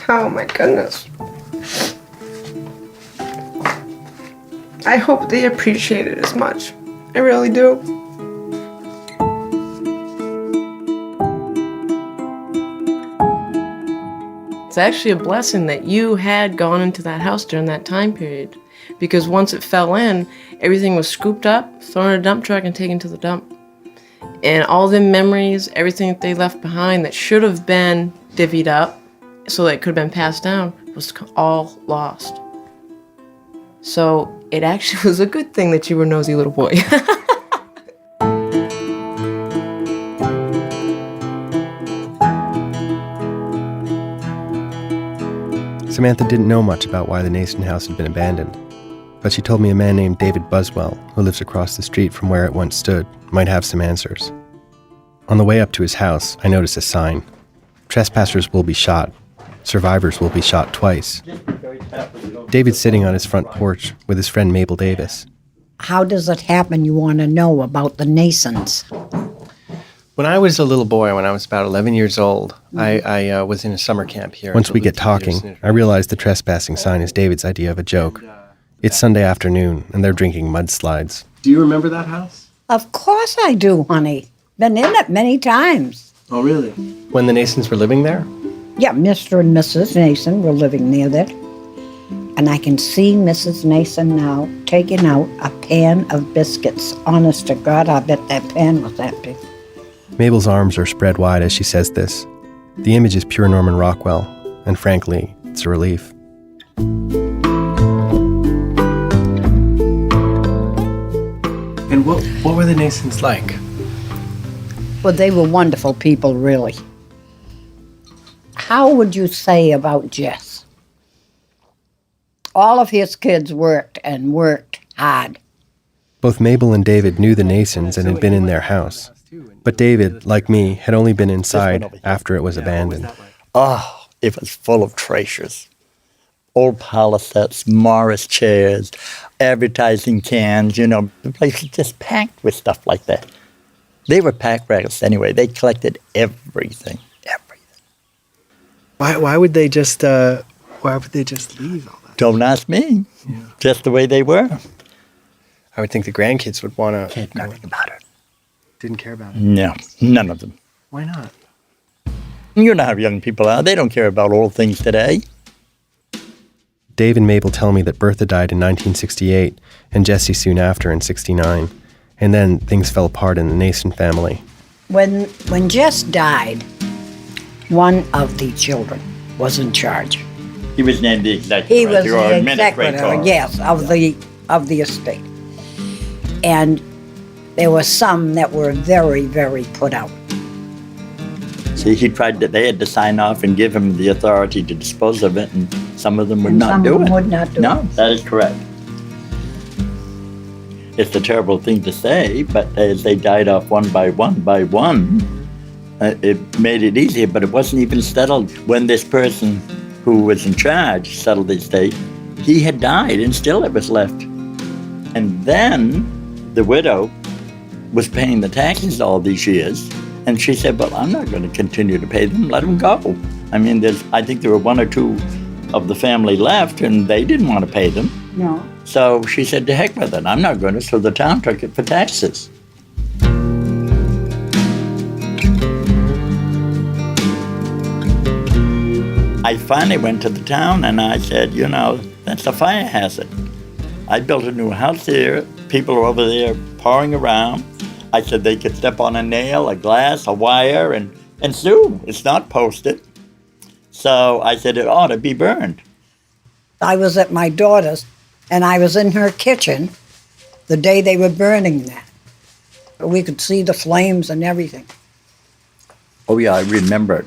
Oh my goodness. I hope they appreciate it as much. I really do. It's actually a blessing that you had gone into that house during that time period, because once it fell in, everything was scooped up, thrown in a dump truck, and taken to the dump. And all the memories, everything that they left behind that should have been divvied up so that it could have been passed down, was all lost. So it actually was a good thing that you were a nosy little boy. Samantha didn't know much about why the Nason house had been abandoned. but she told me a man named David Buswell, who lives across the street from where it once stood, might have some answers. On the way up to his house, I noticed a sign. Trespassers will be shot. Survivors will be shot twice. David's sitting on his front porch with his friend Mabel Davis. How does it happen, you want to know about the Nasons? When I was a little boy, when I was about 11 years old, I was in a summer camp here. Once we get talking, I realize the trespassing sign is David's idea of a joke. It's Sunday afternoon, and they're drinking mudslides. Do you remember that house? Of course I do, honey. Been in it many times. Oh, really? When the Nasons were living there? Yeah, Mr. and Mrs. Nason were living near there. And I can see Mrs. Nason now taking out a pan of biscuits. Honest to God, I bet that pan was empty. Mabel's arms are spread wide as she says this. The image is pure Norman Rockwell, and frankly, it's a relief. And what were the Nasons like? Well, they were wonderful people, really. How would you say about Jess? All of his kids worked and worked hard. Both Mabel and David knew the Nasons and had been in their house. But David, like me, had only been inside after it was abandoned. Oh, it was full of treasures. Old parlor sets, Morris chairs, advertising cans, you know, the place was just packed with stuff like that. They were pack rats anyway. They collected everything. Why would they just leave all that? Don't ask me. Yeah. Just the way they were. I would think the grandkids would want to... Cared nothing about it. Didn't care about it? No, none of them. Why not? You know how young people are. They don't care about old things today. Dave and Mabel tell me that Bertha died in 1968 and Jessie soon after in 69. And then things fell apart in the Nason family. When Jess died, one of the children was in charge. He was named the executive. He was the executor, yes, of the estate. And there were some that were very, very put out. See, they had to sign off and give him the authority to dispose of it, and some of them would not do it. No, that is correct. It's a terrible thing to say, but as they died off one by one, it made it easier, but it wasn't even settled. When this person who was in charge settled the estate, he had died and still it was left. And then the widow was paying the taxes all these years, and she said, well, I'm not going to continue to pay them, let them go. I mean, I think there were one or two of the family left, and they didn't want to pay them. No. So she said, to heck with it, I'm not going to, so the town took it for taxes. I finally went to the town and I said, you know, that's a fire hazard. I built a new house here. People are over there pouring around. I said they could step on a nail, a glass, a wire, and sue. It's not posted. So I said it ought to be burned. I was at my daughter's and I was in her kitchen the day they were burning that. We could see the flames and everything. Oh yeah, I remember it.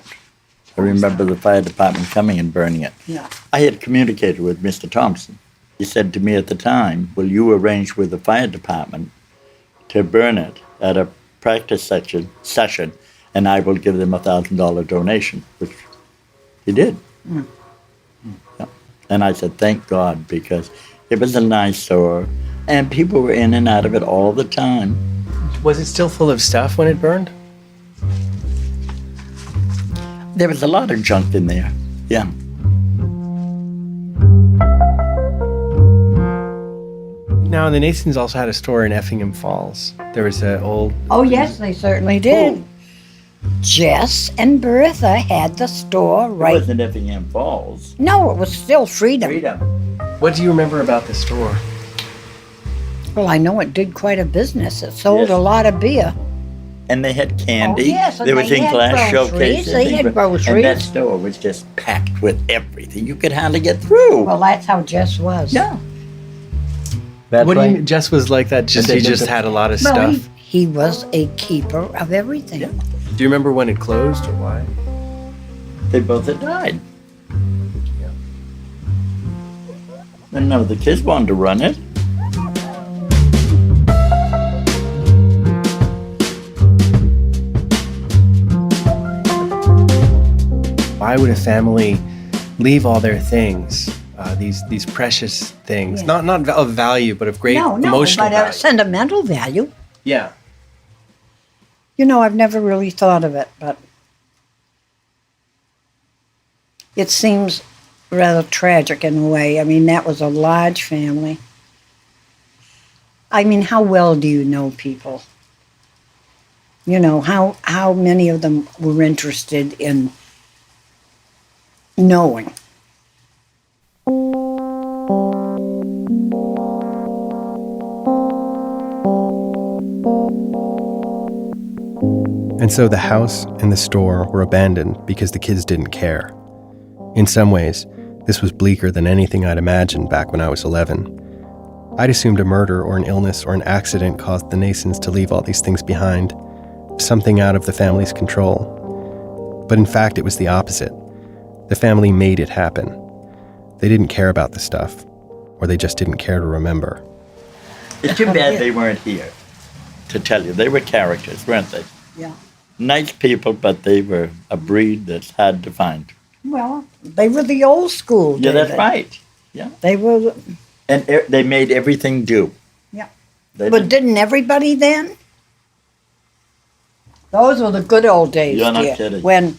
I remember the fire department coming and burning it. Yeah. I had communicated with Mr. Thompson. He said to me at the time, will you arrange with the fire department to burn it at a practice session, and I will give them a $1,000 donation, which he did. Mm. Yeah. And I said, thank God, because it was a nice store, and people were in and out of it all the time. Was it still full of stuff when it burned? There was a lot of junk in there, yeah. Now, the Nasons also had a store in Effingham Falls. There was an old... Oh, yes, they certainly did. Jess and Bertha had the store right... It wasn't Effingham Falls. No, it was still Freedom. What do you remember about the store? Well, I know it did quite a business. It sold a lot of beer. And they had candy. Oh, yes, there was in-glass showcases. They had groceries. And that store was just packed with everything. You could hardly get through. Well, that's how Jess was. Yeah. What do you mean? Jess was like that? He just had a lot of stuff? He was a keeper of everything. Yeah. Do you remember when it closed or why? They both had died. And none of the kids wanted to run it. Why would a family leave all their things, these precious things, Yeah. not of value, but of great emotional but value? sentimental value. Yeah. I've never really thought of it, but it seems rather tragic in a way. I mean, that was a large family. I mean, how well do you know people? How many of them were interested in knowing? And so the house and the store were abandoned because the kids didn't care. In some ways, this was bleaker than anything I'd imagined back when I was 11. I'd assumed a murder or an illness or an accident caused the Nasons to leave all these things behind, something out of the family's control. But in fact, it was the opposite. The family made it happen. They didn't care about the stuff, or they just didn't care to remember. It's too bad they weren't here to tell you. They were characters, weren't they? Yeah. Nice people, but they were a breed that's hard to find. Well, they were the old school. Yeah, that's David. right. Yeah. They were. And they made everything do. Yeah. They But didn't everybody then? Those were the good old days, You're not dear, kidding. when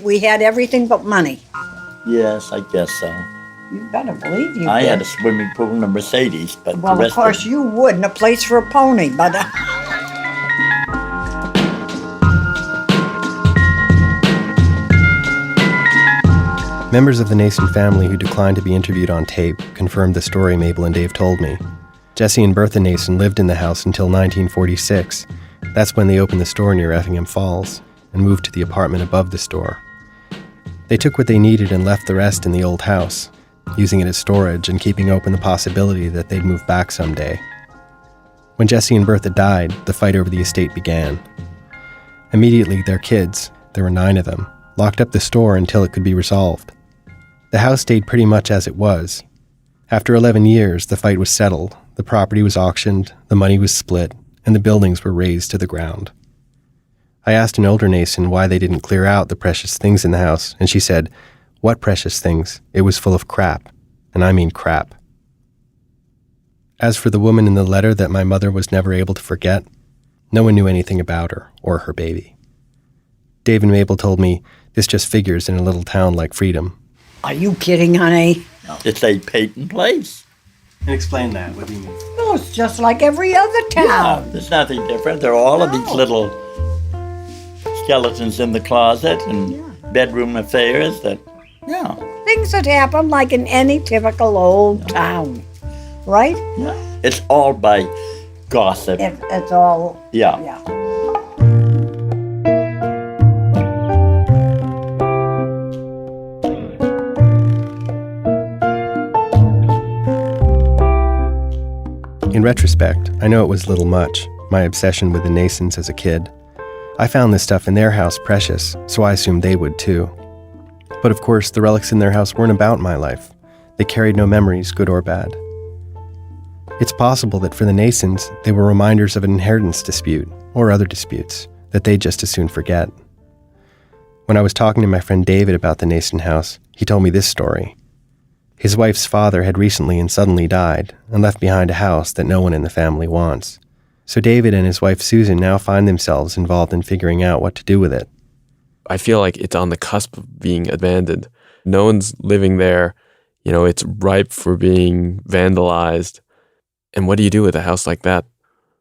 we had everything but money. Yes, I guess so. You better believe you I did. had a swimming pool and a Mercedes, but Well, the of rest course you would, and a place for a pony, but... Members of the Nason family who declined to be interviewed on tape confirmed the story Mabel and Dave told me. Jesse and Bertha Nason lived in the house until 1946. That's when they opened the store near Effingham Falls and moved to the apartment above the store. They took what they needed and left the rest in the old house, using it as storage and keeping open the possibility that they'd move back someday. When Jesse and Bertha died, the fight over the estate began. Immediately, their kids, there were 9 of them, locked up the store until it could be resolved. The house stayed pretty much as it was. After 11 years, the fight was settled, the property was auctioned, the money was split, and the buildings were razed to the ground. I asked an older Nason why they didn't clear out the precious things in the house, and she said, "What precious things? It was full of crap. And I mean crap." As for the woman in the letter that my mother was never able to forget, no one knew anything about her or her baby. Dave and Mabel told me this just figures in a little town like Freedom. Are you kidding, honey? it's a patent place. Explain that. What do you mean? No, it's just like every other Yeah, town. there's nothing different. There are all of these little skeletons in the closet and bedroom affairs that, yeah. Things that happen like in any typical old town, right? Yeah. It's all by gossip. It's all... Yeah. Yeah. In retrospect, I know it was little much, my obsession with the Nasons as a kid. I found this stuff in their house precious, so I assumed they would too. But of course, the relics in their house weren't about my life. They carried no memories, good or bad. It's possible that for the Nasons, they were reminders of an inheritance dispute, or other disputes, that they'd just as soon forget. When I was talking to my friend David about the Nason house, he told me this story. His wife's father had recently and suddenly died, and left behind a house that no one in the family wants. So David and his wife Susan now find themselves involved in figuring out what to do with it. I feel like it's on the cusp of being abandoned. No one's living there. You know, it's ripe for being vandalized. And what do you do with a house like that?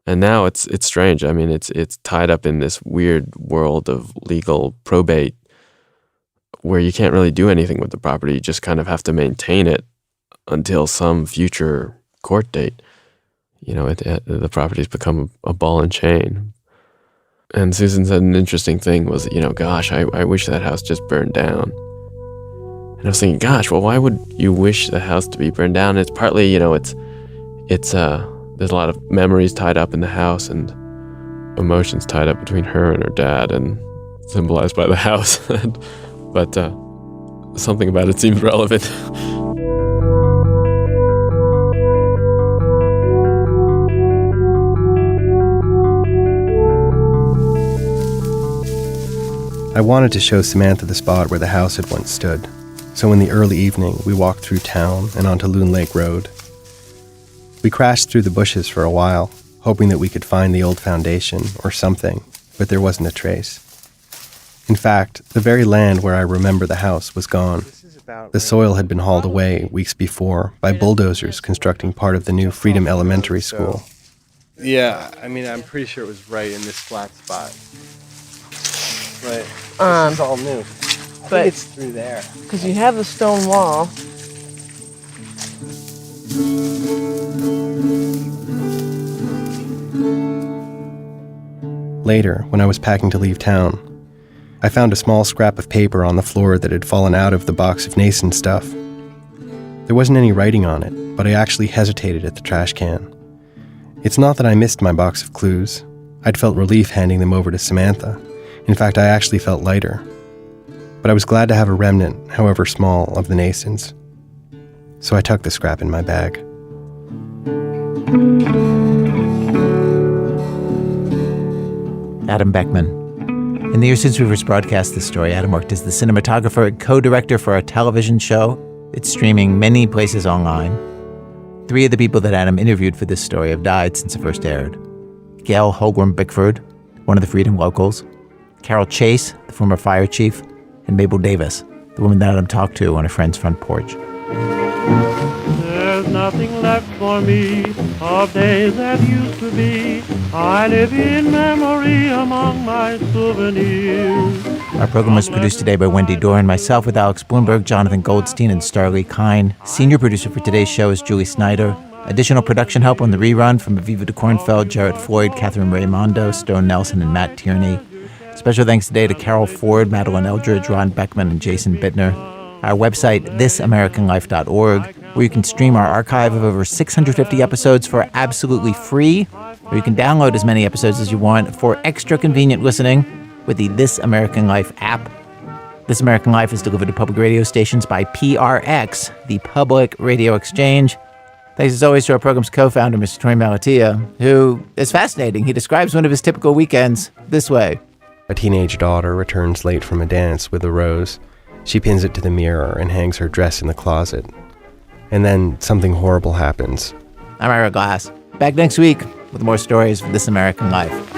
And now it's strange. I mean, it's tied up in this weird world of legal probate where you can't really do anything with the property. You just kind of have to maintain it until some future court date. You know, the property's become a ball and chain. And Susan said an interesting thing was, you know, gosh, I wish that house just burned down. And I was thinking, gosh, well, why would you wish the house to be burned down? It's partly, you know, it's there's a lot of memories tied up in the house and emotions tied up between her and her dad and symbolized by the house. But something about it seems relevant. I wanted to show Samantha the spot where the house had once stood, so in the early evening we walked through town and onto Loon Lake Road. We crashed through the bushes for a while, hoping that we could find the old foundation or something, but there wasn't a trace. In fact, the very land where I remember the house was gone. The soil had been hauled away weeks before by bulldozers constructing part of the new Freedom Elementary School. Yeah, I mean, I'm pretty sure it was right in this flat spot. Right. This is all new. I think it's through there. Because you have the stone wall. Later, when I was packing to leave town, I found a small scrap of paper on the floor that had fallen out of the box of Nason stuff. There wasn't any writing on it, but I actually hesitated at the trash can. It's not that I missed my box of clues. I'd felt relief handing them over to Samantha. In fact, I actually felt lighter. But I was glad to have a remnant, however small, of the Nasons. So I tucked the scrap in my bag. Adam Beckman. In the years since we first broadcast this story, Adam worked as the cinematographer and co-director for a television show. It's streaming many places online. 3 of the people that Adam interviewed for this story have died since it first aired. Gail Holgram Bickford, one of the Freedom locals, Carol Chase, the former fire chief, and Mabel Davis, the woman that Adam talked to on a friend's front porch. There's nothing left for me of days that used to be. I live in memory among my souvenirs. Our program was produced today by Wendy Dorr and myself, with Alex Bloomberg, Jonathan Goldstein, and Starlee Kine. Senior producer for today's show is Julie Snyder. Additional production help on the rerun from Aviva de Kornfeld, Jarrett Floyd, Catherine Raimondo, Stone Nelson, and Matt Tierney. Special thanks today to Carol Ford, Madeline Eldridge, Ron Beckman, and Jason Bittner. Our website, thisamericanlife.org, where you can stream our archive of over 650 episodes for absolutely free, or you can download as many episodes as you want for extra convenient listening with the This American Life app. This American Life is delivered to public radio stations by PRX, the Public Radio Exchange. Thanks as always to our program's co-founder, Mr. Troy Malatia, who is fascinating. He describes one of his typical weekends this way. A teenage daughter returns late from a dance with a rose. She pins it to the mirror and hangs her dress in the closet. And then something horrible happens. I'm Ira Glass. Back next week with more stories of This American Life.